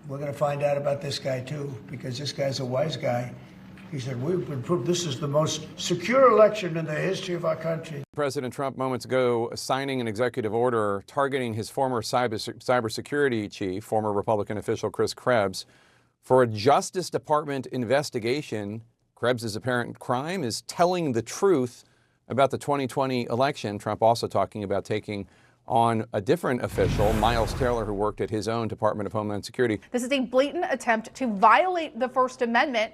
we're going to find out about this guy too, because this guy's a wise guy. He said, we've been proved this is the most secure election in the history of our country. President Trump moments ago signing an executive order targeting his former cybersecurity chief, former Republican official Chris Krebs, for a Justice Department investigation. Krebs' apparent crime is telling the truth about the 2020 election. Trump also talking about taking on a different official, Miles Taylor, who worked at his own Department of Homeland Security. This is a blatant attempt to violate the First Amendment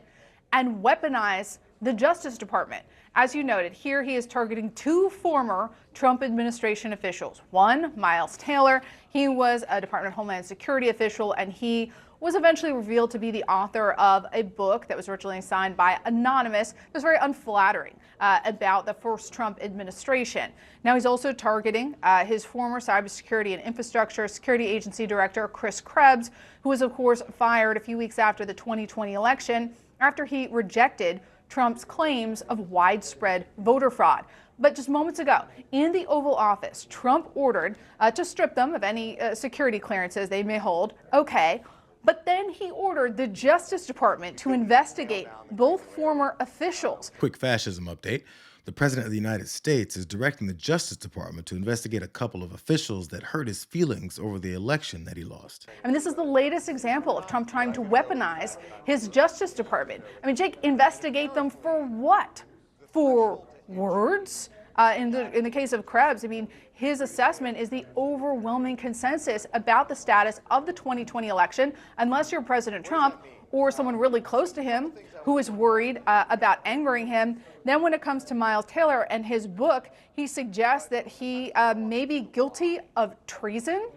and weaponize the Justice Department. As you noted, here he is targeting two former Trump administration officials. One, Miles Taylor. He was a Department of Homeland Security official, and he was eventually revealed to be the author of a book that was originally signed by Anonymous. It was very unflattering about the first Trump administration. Now he's also targeting his former Cybersecurity and Infrastructure Security Agency Director, Chris Krebs, who was, of course, fired a few weeks after the 2020 election after he rejected Trump's claims of widespread voter fraud. But just moments ago, in the Oval Office, Trump ordered to strip them of any security clearances they may hold. Okay. But then he ordered the Justice Department to investigate both former officials. Quick fascism update. The President of the United States is directing the Justice Department to investigate a couple of officials that hurt his feelings over the election that he lost. I mean, this is the latest example of Trump trying to weaponize his Justice Department. I mean, Jake, investigate them for what? For words? In the case of Krebs, I mean, his assessment is the overwhelming consensus about the status of the 2020 election, unless you're President Trump or someone really close to him who is worried about angering him. Then when it comes to Miles Taylor and his book, he suggests that he may be guilty of treason.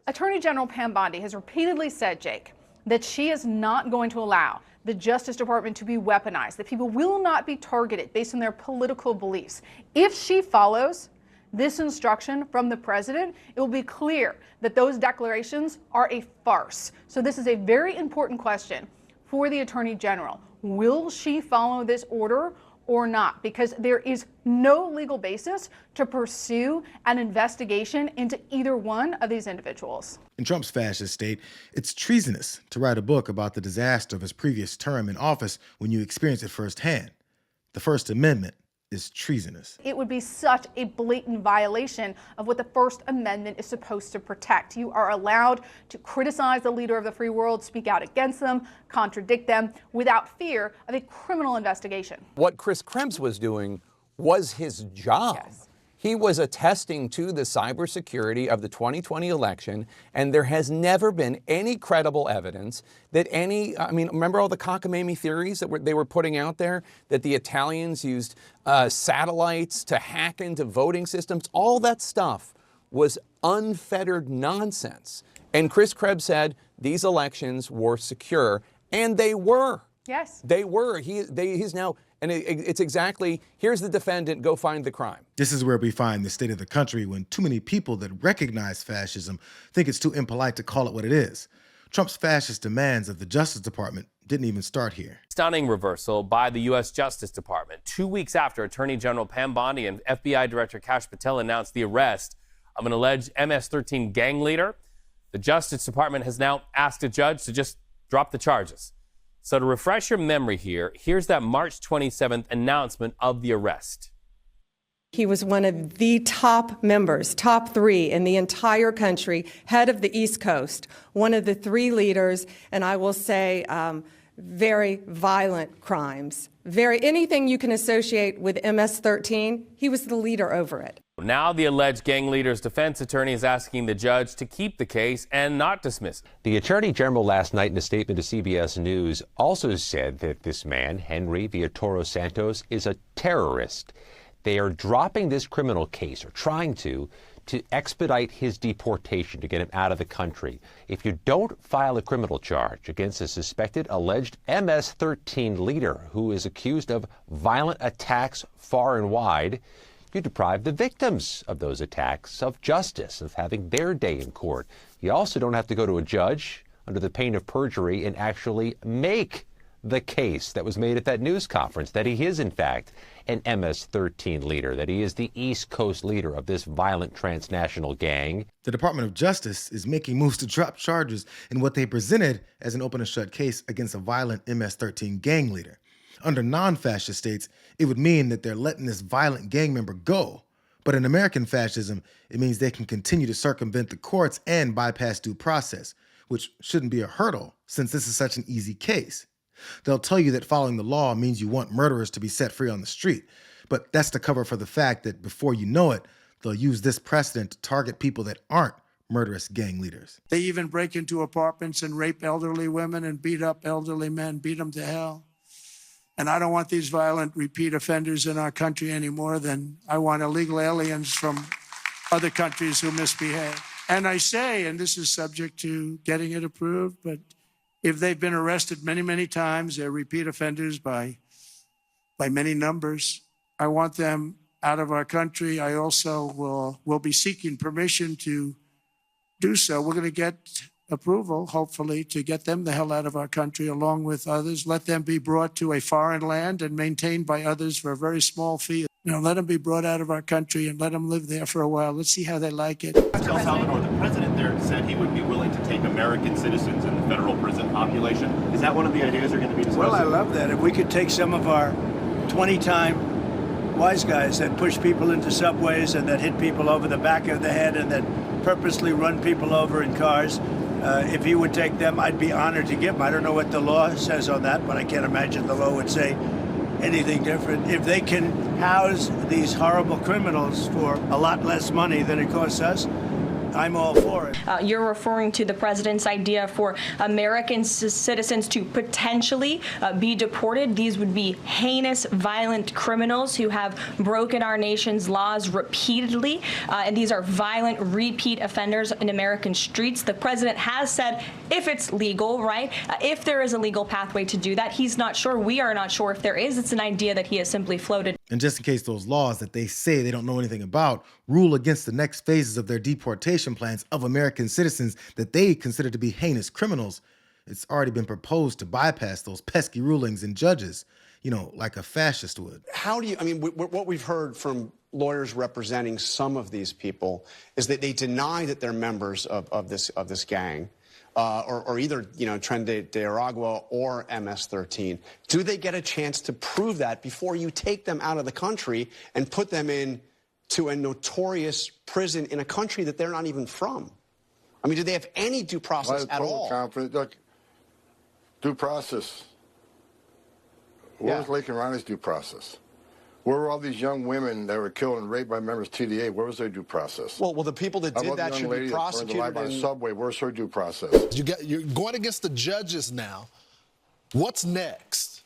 Attorney General Pam Bondi has repeatedly said, Jake, that she is not going to allow the Justice Department to be weaponized, that people will not be targeted based on their political beliefs. If she follows this instruction from the president, it will be clear that those declarations are a farce. So this is a very important question for the Attorney General. Will she follow this order or not? Because there is no legal basis to pursue an investigation into either one of these individuals. In Trump's fascist state, it's treasonous to write a book about the disaster of his previous term in office when you experience it firsthand. The First Amendment is treasonous. It would be such a blatant violation of what the First Amendment is supposed to protect. You are allowed to criticize the leader of the free world, speak out against them, contradict them without fear of a criminal investigation. What Chris Krebs was doing was his job. Yes. He was attesting to the cybersecurity of the 2020 election, and there has never been any credible evidence that remember all the cockamamie theories that they were putting out there, that the Italians used satellites to hack into voting systems? All that stuff was unfettered nonsense. And Chris Krebs said these elections were secure, and they were. Yes. They were. He's now... And it's exactly, here's the defendant, go find the crime. This is where we find the state of the country when too many people that recognize fascism think it's too impolite to call it what it is. Trump's fascist demands of the Justice Department didn't even start here. Stunning reversal by the U.S. Justice Department 2 weeks after Attorney General Pam Bondi and FBI Director Kash Patel announced the arrest of an alleged MS-13 gang leader. The Justice Department has now asked a judge to just drop the charges. So to refresh your memory here, here's that March 27th announcement of the arrest. He was one of the top members, top three in the entire country, head of the East Coast, one of the three leaders, and I will say very violent crimes. Anything you can associate with MS-13, he was the leader over it. Now the alleged gang leader's defense attorney is asking the judge to keep the case and not dismiss it. The Attorney General last night in a statement to CBS News also said that this man, Henry Villatoro Santos, is a terrorist. They are dropping this criminal case, or trying to expedite his deportation, to get him out of the country. If you don't file a criminal charge against a suspected alleged MS-13 leader who is accused of violent attacks far and wide, you deprive the victims of those attacks of justice, of having their day in court. You also don't have to go to a judge under the pain of perjury and actually make the case that was made at that news conference that he is, in fact, an MS-13 leader, that he is the East Coast leader of this violent transnational gang. The Department of Justice is making moves to drop charges in what they presented as an open and shut case against a violent MS-13 gang leader. Under non-fascist states, it would mean that they're letting this violent gang member go. But in American fascism, it means they can continue to circumvent the courts and bypass due process, which shouldn't be a hurdle since this is such an easy case. They'll tell you that following the law means you want murderers to be set free on the street, but that's to cover for the fact that before you know it, they'll use this precedent to target people that aren't murderous gang leaders. They even break into apartments and rape elderly women and beat up elderly men, beat them to hell. And I don't want these violent repeat offenders in our country any more than I want illegal aliens from other countries who misbehave. And I say, and this is subject to getting it approved, but if they've been arrested many, many times, they're repeat offenders by many numbers. I want them out of our country. I also will be seeking permission to do so. We're going to get approval, hopefully, to get them the hell out of our country along with others. Let them be brought to a foreign land and maintained by others for a very small fee. Let them be brought out of our country and let them live there for a while. Let's see how they like it. El Salvador, the president there said he would be willing to take American citizens in the federal prison population. Is that one of the ideas they're going to be discussing? Well, I love that. If we could take some of our 20-time wise guys that push people into subways and that hit people over the back of the head and that purposely run people over in cars, if he would take them, I'd be honored to give them. I don't know what the law says on that, but I can't imagine the law would say anything different. If they can house these horrible criminals for a lot less money than it costs us, I'm all for it. You're referring to the president's idea for American citizens to potentially be deported. These would be heinous, violent criminals who have broken our nation's laws repeatedly. And these are violent, repeat offenders in American streets. The president has said if it's legal, right, if there is a legal pathway to do that, he's not sure. We are not sure if there is. It's an idea that he has simply floated. And just in case those laws that they say they don't know anything about rule against the next phases of their deportation plans of American citizens that they consider to be heinous criminals, it's already been proposed to bypass those pesky rulings and judges, like a fascist would. How do you, what we've heard from lawyers representing some of these people is that they deny that they're members of this gang. Or either, Tren de Aragua or MS-13. Do they get a chance to prove that before you take them out of the country and put them into a notorious prison in a country that they're not even from? Do they have any due process at all? Confident. Look, due process. Where was Lake and Ronnie's due process? Where were all these young women that were killed and raped by members of TDA? Where was their due process? Well, the people that did that should be prosecuted. That burned alive on a subway. Where's her due process? You're going against the judges now. What's next?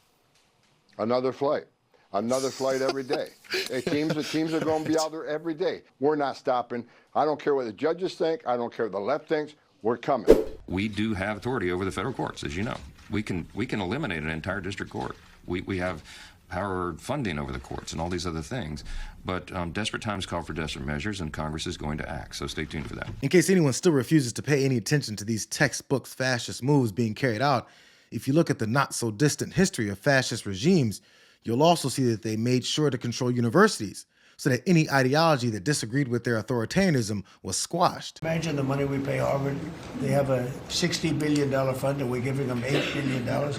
Another flight. Another flight every day. The teams are going to be out there every day. We're not stopping. I don't care what the judges think. I don't care what the left thinks. We're coming. We do have authority over the federal courts, as you know. We can eliminate an entire district court. We have power funding over the courts and all these other things. But desperate times call for desperate measures, and Congress is going to act. So stay tuned for that. In case anyone still refuses to pay any attention to these textbook fascist moves being carried out, if you look at the not-so-distant history of fascist regimes, you'll also see that they made sure to control universities so that any ideology that disagreed with their authoritarianism was squashed. Imagine the money we pay Harvard. They have a $60 billion fund, and we're giving them $8 billion.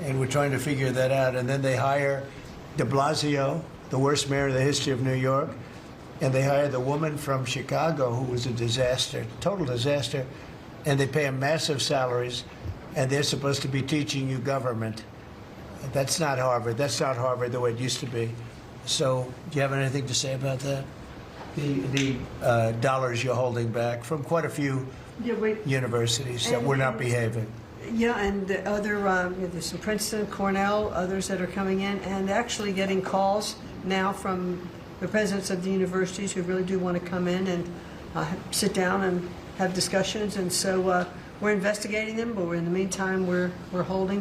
And we're trying to figure that out. And then they hire de Blasio, the worst mayor in the history of New York. And they hire the woman from Chicago who was a disaster, total disaster. And they pay them massive salaries. And they're supposed to be teaching you government. That's not Harvard. That's not Harvard the way it used to be. So do you have anything to say about that? The dollars you're holding back from quite a few universities that were not behaving. Yeah, and the other, there's some Princeton, Cornell, others that are coming in, and actually getting calls now from the presidents of the universities who really do want to come in and sit down and have discussions. And so we're investigating them, but in the meantime, we're holding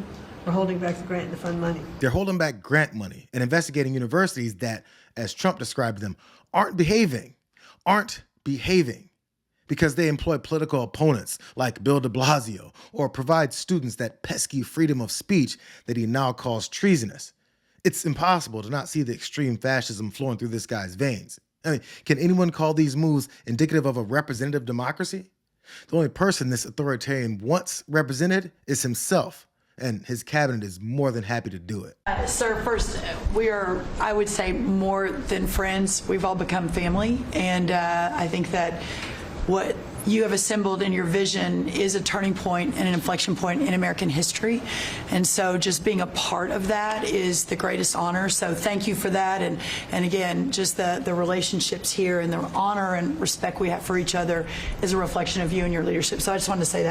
back the grant and the fund money. They're holding back grant money and investigating universities that, as Trump described them, aren't behaving. because they employ political opponents like Bill de Blasio or provide students that pesky freedom of speech that he now calls treasonous. It's impossible to not see the extreme fascism flowing through this guy's veins. I mean, can anyone call these moves indicative of a representative democracy? The only person this authoritarian wants represented is himself, and his cabinet is more than happy to do it. Sir, first, we are, I would say, more than friends. We've all become family, and I think that what you have assembled in your vision is a turning point and an inflection point in American history. And so just being a part of that is the greatest honor. So thank you for that. And again, just the relationships here and the honor and respect we have for each other is a reflection of you and your leadership. So I just wanted to say that.